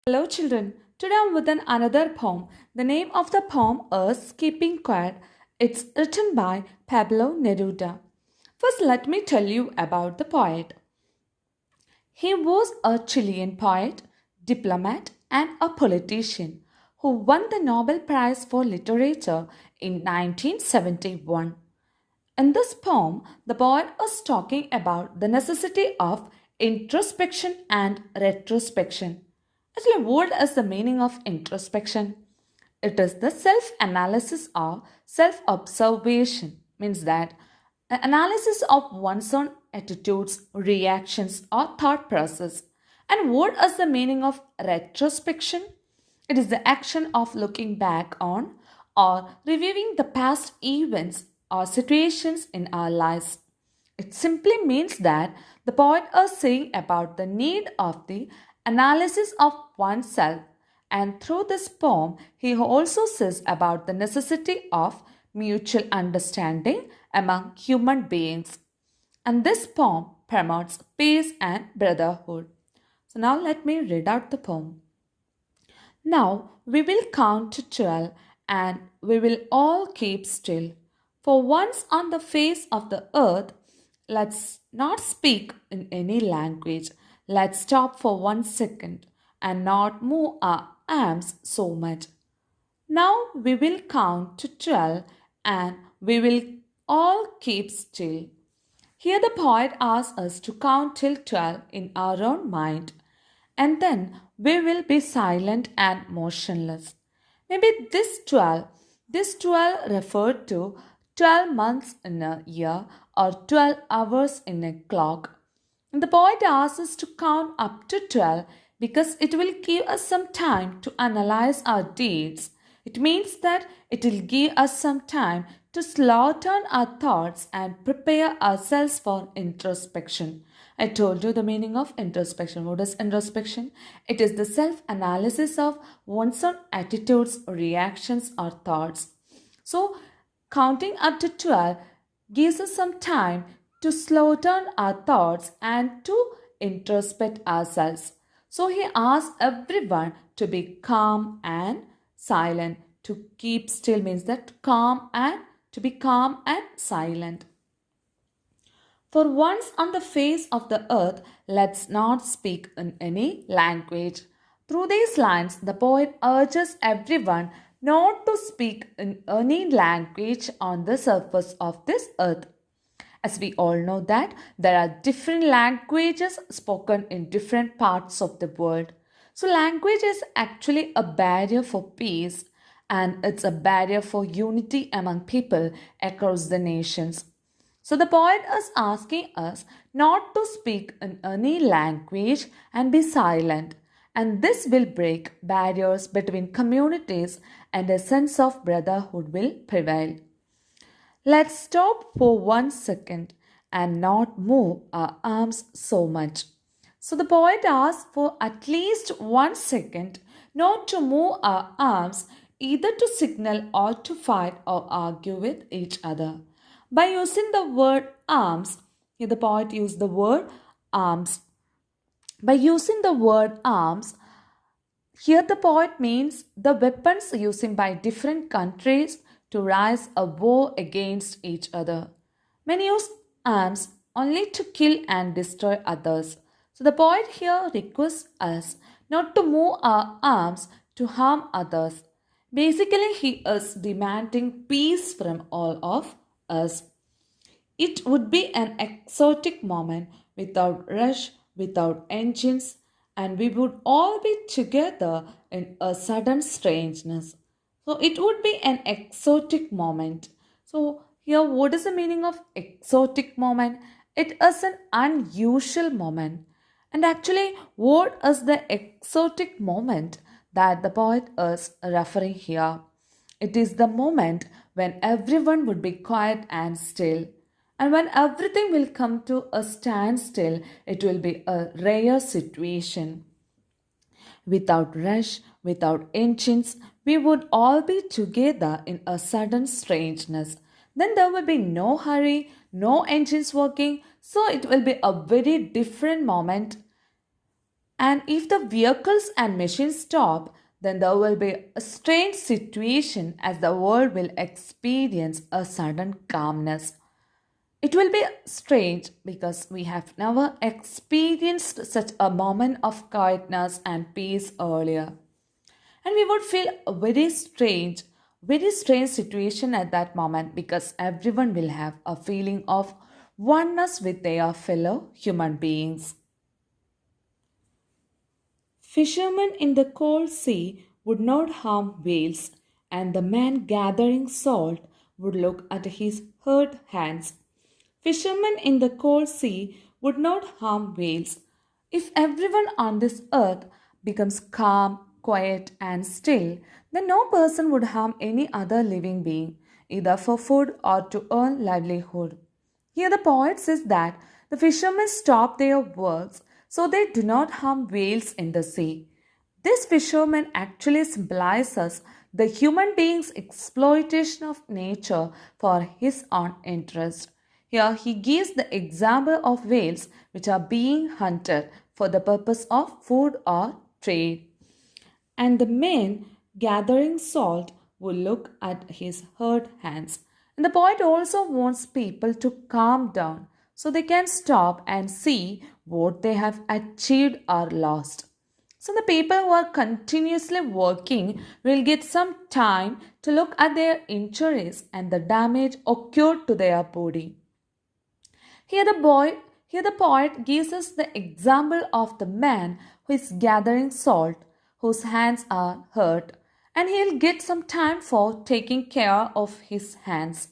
Hello children, today I'm with another poem. The name of the poem is Keeping Quiet. It's written by Pablo Neruda. First let me tell you about the poet. He was a Chilean poet, diplomat and a politician who won the Nobel Prize for Literature in 1971. In this poem, the poet is talking about the necessity of introspection and retrospection. Actually, what is the meaning of introspection? It is the self-analysis or self-observation. Means that an analysis of one's own attitudes, reactions, or thought process. And what is the meaning of retrospection? It is the action of looking back on or reviewing the past events or situations in our lives. It simply means that the poet is saying about the need of the analysis of oneself, and through this poem, he also says about the necessity of mutual understanding among human beings. And this poem promotes peace and brotherhood. So now let me read out the poem. Now we will count to 12 and we will all keep still. For once on the face of the earth, let's not speak in any language. Let's stop for 1 second and not move our arms so much. Now we will count to 12 and we will all keep still. Here the poet asks us to count till 12 in our own mind, and then we will be silent and motionless. Maybe this 12 referred to 12 months in a year or 12 hours in a clock. And the poet asks us to count up to 12 because it will give us some time to analyze our deeds. It means that it will give us some time to slow down our thoughts and prepare ourselves for introspection. I told you the meaning of introspection. What is introspection? It is the self analysis of one's own attitudes, reactions, or thoughts. So, counting up to 12 gives us some time to slow down our thoughts and to introspect ourselves. So, he asks everyone to be calm and silent. To keep still means that calm and to be calm and silent. For once on the face of the earth, let's not speak in any language. Through these lines, the poet urges everyone not to speak in any language on the surface of this earth. As we all know that there are different languages spoken in different parts of the world. So language is actually a barrier for peace, and it's a barrier for unity among people across the nations. So the poet is asking us not to speak in any language and be silent. And this will break barriers between communities and a sense of brotherhood will prevail. Let's stop for 1 second and not move our arms so much. So the poet asks for at least 1 second not to move our arms either to signal or to fight or argue with each other. By using the word arms, here the poet used the word arms. By using the word arms, here the poet means the weapons used by different countries to rise a war against each other. Many use arms only to kill and destroy others. So the poet here requests us not to move our arms to harm others. Basically, he is demanding peace from all of us. It would be an exotic moment without rush, without engines, and we would all be together in a sudden strangeness. So it would be an exotic moment. So here, what is the meaning of exotic moment? It is an unusual moment. And actually, what is the exotic moment that the poet is referring here? It is the moment when everyone would be quiet and still. And when everything will come to a standstill, it will be a rare situation. Without rush, without engines, we would all be together in a sudden strangeness. Then there will be no hurry, no engines working, so it will be a very different moment. And if the vehicles and machines stop, then there will be a strange situation as the world will experience a sudden calmness. It will be strange because we have never experienced such a moment of quietness and peace earlier. And we would feel a very strange situation at that moment because everyone will have a feeling of oneness with their fellow human beings. Fishermen in the cold sea would not harm whales, and the man gathering salt would look at his hurt hands. Fishermen in the cold sea would not harm whales. If everyone on this earth becomes calm, quiet, and still, then no person would harm any other living being, either for food or to earn livelihood. Here, the poet says that the fishermen stop their works so they do not harm whales in the sea. This fisherman actually symbolizes the human being's exploitation of nature for his own interest. Here, he gives the example of whales which are being hunted for the purpose of food or trade. And the man gathering salt will look at his hurt hands. And the poet also wants people to calm down so they can stop and see what they have achieved or lost. So the people who are continuously working will get some time to look at their injuries and the damage occurred to their body. Here the poet gives us the example of the man who is gathering salt, whose hands are hurt, and he'll get some time for taking care of his hands.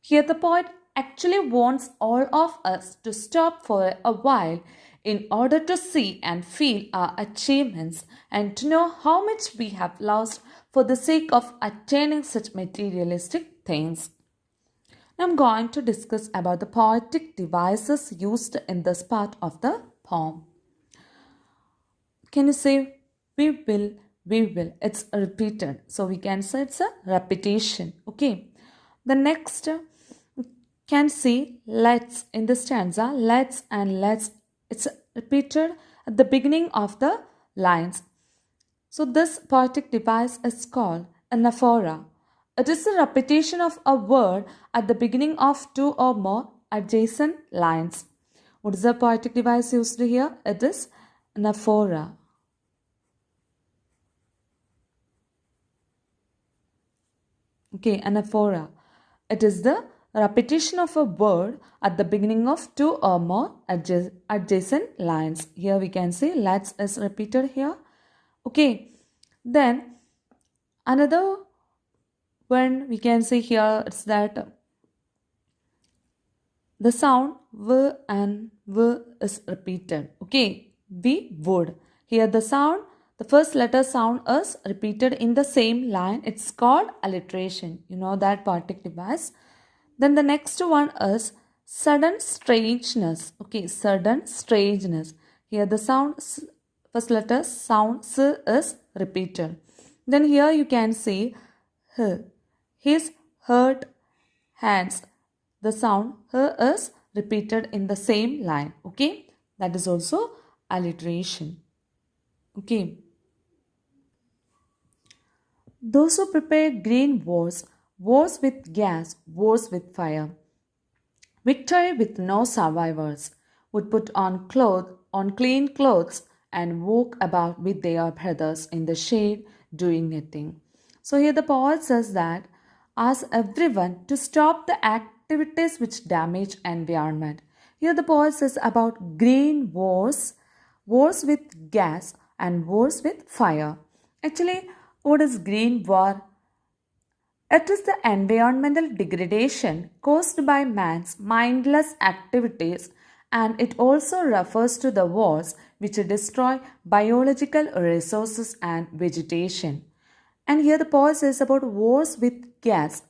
Here the poet actually wants all of us to stop for a while in order to see and feel our achievements and to know how much we have lost for the sake of attaining such materialistic things. I'm going to discuss about the poetic devices used in this part of the poem. Can you say we will, we will? It's repeated. So we can say it's a repetition. Okay. The next can see let's in the stanza. Let's and let's. It's repeated at the beginning of the lines. So this poetic device is called anaphora. It is a repetition of a word at the beginning of two or more adjacent lines. What is the poetic device used here? It is anaphora. Okay, anaphora. It is the repetition of a word at the beginning of two or more adjacent lines. Here we can say let's is repeated here. Okay, then another one we can say here is that the sound v and v is repeated. Okay, we would. Here the sound, the first letter sound is repeated in the same line. It's called alliteration. You know that poetic device. Then the next one is sudden strangeness. Okay, sudden strangeness. Here the sound, first letter sound s is repeated. Then here you can see h. His hurt hands. The sound h is repeated in the same line. Okay, that is also alliteration. Okay. Those who prepare green wars, wars with gas, wars with fire, victory with no survivors, would put on clean clothes and walk about with their brothers in the shade doing nothing. So here the poet says that ask everyone to stop the activities which damage environment. Here the poet says about green wars, wars with gas and wars with fire. Actually, what is green war? It is the environmental degradation caused by man's mindless activities, and it also refers to the wars which destroy biological resources and vegetation. And here the poet says about wars with gas.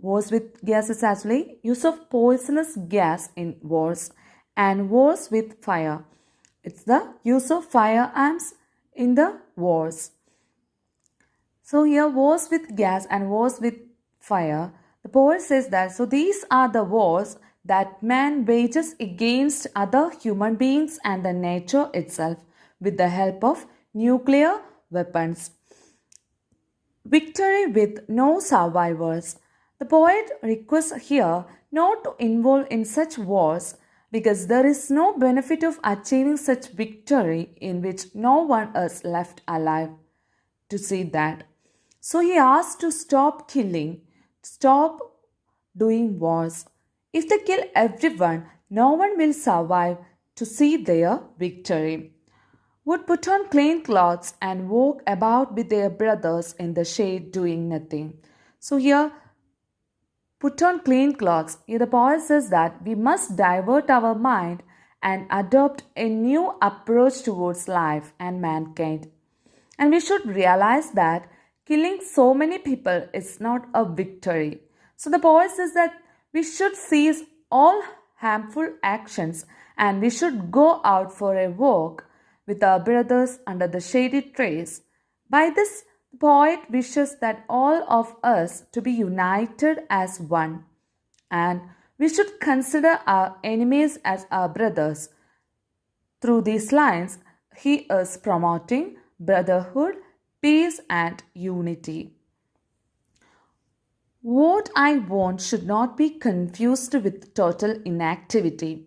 Wars with gas is actually use of poisonous gas in wars, and wars with fire. It's the use of firearms in the wars. So here wars with gas and wars with fire. The poet says that so these are the wars that man wages against other human beings and the nature itself with the help of nuclear weapons. Victory with no survivors. The poet requests here not to involve in such wars because there is no benefit of achieving such victory in which no one is left alive to see that. So he asks to stop killing, stop doing wars. If they kill everyone, no one will survive to see their victory. Would put on clean clothes and walk about with their brothers in the shade doing nothing. So here, put on clean clothes. Here the poet says that we must divert our mind and adopt a new approach towards life and mankind. And we should realize that killing so many people is not a victory. So the poet says that we should cease all harmful actions and we should go out for a walk with our brothers under the shady trees. By this, the poet wishes that all of us to be united as one, and we should consider our enemies as our brothers. Through these lines, he is promoting brotherhood, peace, and unity. What I want should not be confused with total inactivity.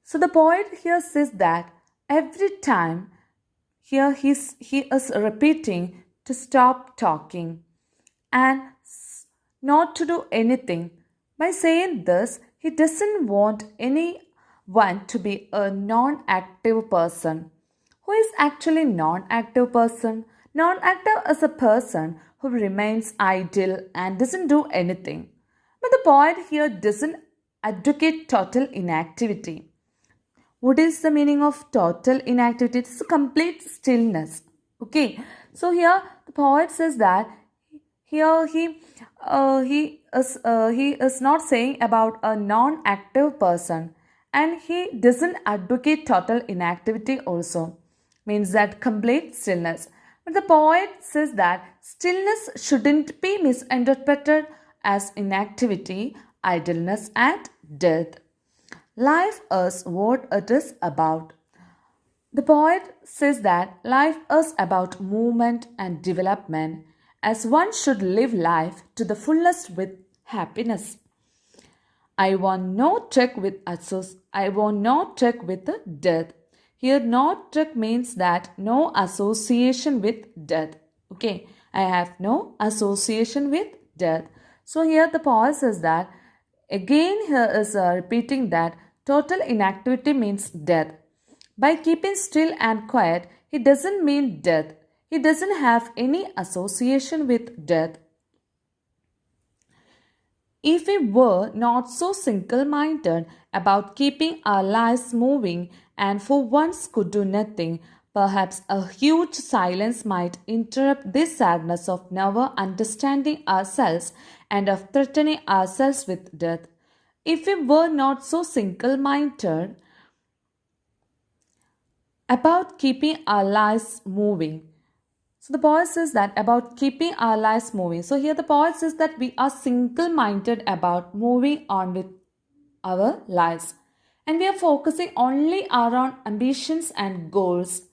So the poet here says that every time here he is repeating to stop talking and not to do anything. By saying this, he doesn't want anyone to be a non-active person. Who is actually non-active person? Non-active is a person who remains idle and doesn't do anything. But the poet here doesn't advocate total inactivity. What is the meaning of total inactivity? It's a complete stillness. Okay. So here the poet says that here he is not saying about a non-active person, and he doesn't advocate total inactivity also. Means that complete stillness. But the poet says that stillness shouldn't be misinterpreted as inactivity, idleness, and death. Life is what it is about. The poet says that life is about movement and development, as one should live life to the fullest with happiness. I want no truck with death. Here, no truck means that no association with death. Okay, I have no association with death. So here the poet says that again here is repeating that total inactivity means death. By keeping still and quiet, he doesn't mean death. He doesn't have any association with death. If we were not so single-minded about keeping our lives moving and for once could do nothing, perhaps a huge silence might interrupt this sadness of never understanding ourselves and of threatening ourselves with death. If we were not so single-minded about keeping our lives moving. So the poet says that about keeping our lives moving. So here the poet says that we are single-minded about moving on with our lives. And we are focusing only around ambitions and goals.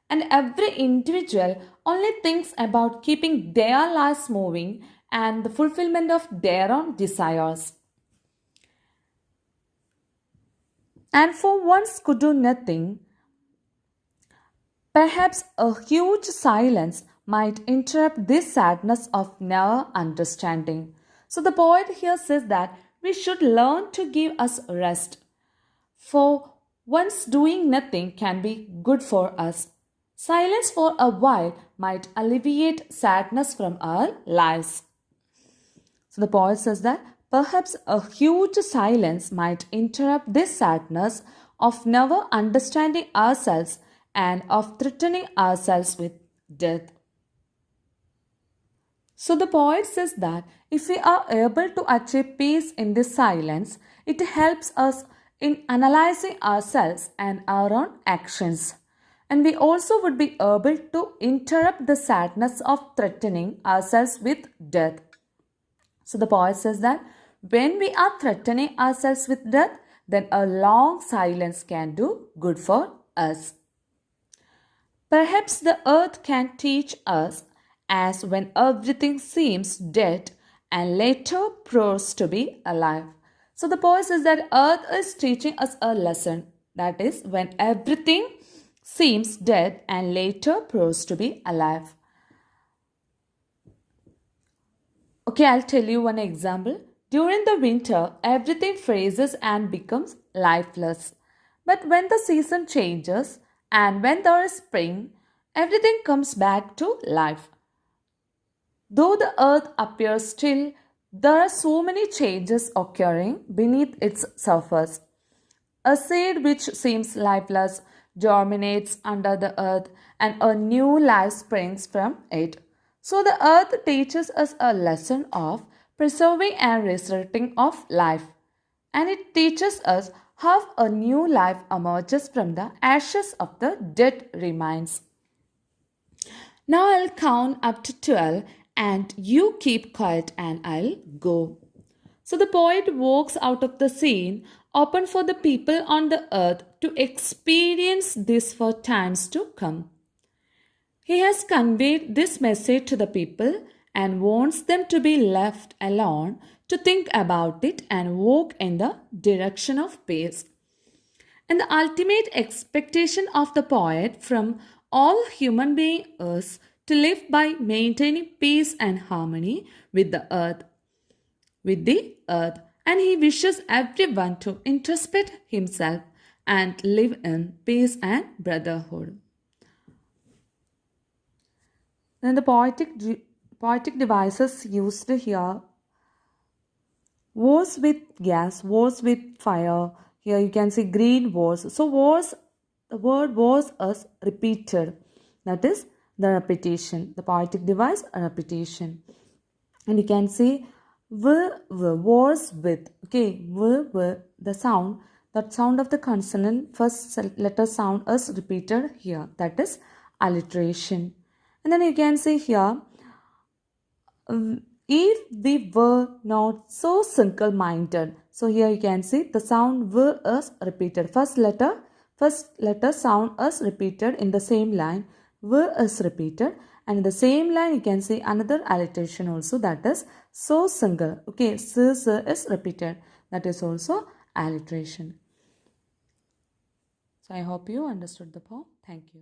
And every individual only thinks about keeping their lives moving and the fulfillment of their own desires. And for once could do nothing, perhaps a huge silence might interrupt this sadness of never understanding. So the poet here says that we should learn to give us rest. For once doing nothing can be good for us. Silence for a while might alleviate sadness from our lives. So the poet says that perhaps a huge silence might interrupt this sadness of never understanding ourselves and of threatening ourselves with death. So the poet says that if we are able to achieve peace in this silence, it helps us in analyzing ourselves and our own actions. And we also would be able to interrupt the sadness of threatening ourselves with death. So the poet says that when we are threatening ourselves with death, then a long silence can do good for us. Perhaps the earth can teach us, as when everything seems dead and later proves to be alive. So the point is that earth is teaching us a lesson. That is, when everything seems dead and later proves to be alive. Okay, I'll tell you one example. During the winter, everything freezes and becomes lifeless. But when the season changes and when there is spring, everything comes back to life. Though the earth appears still, there are so many changes occurring beneath its surface. A seed which seems lifeless germinates under the earth and a new life springs from it. So the earth teaches us a lesson of preserving and resurrecting of life. And it teaches us how a new life emerges from the ashes of the dead remains. Now I'll count up to 12 and you keep quiet and I'll go. So the poet walks out of the scene, open for the people on the earth to experience this for times to come. He has conveyed this message to the people and wants them to be left alone to think about it and walk in the direction of peace. And the ultimate expectation of the poet from all human beings is to live by maintaining peace and harmony with the earth. And he wishes everyone to introspect himself and live in peace and brotherhood. Then the poetic devices used here: wars with gas, wars with fire. Here you can see green wars. So wars, the word wars is repeated. That is the repetition. The poetic device, a repetition. And you can see wars with. Okay, the sound. That sound of the consonant, first letter sound is repeated here. That is alliteration. And then you can see here, if we were not so single-minded. So here you can see the sound v is repeated. First letter sound is repeated in the same line. V is repeated. And in the same line you can see another alliteration also, that is so single. Okay, s is repeated. That is also alliteration. So I hope you understood the poem. Thank you.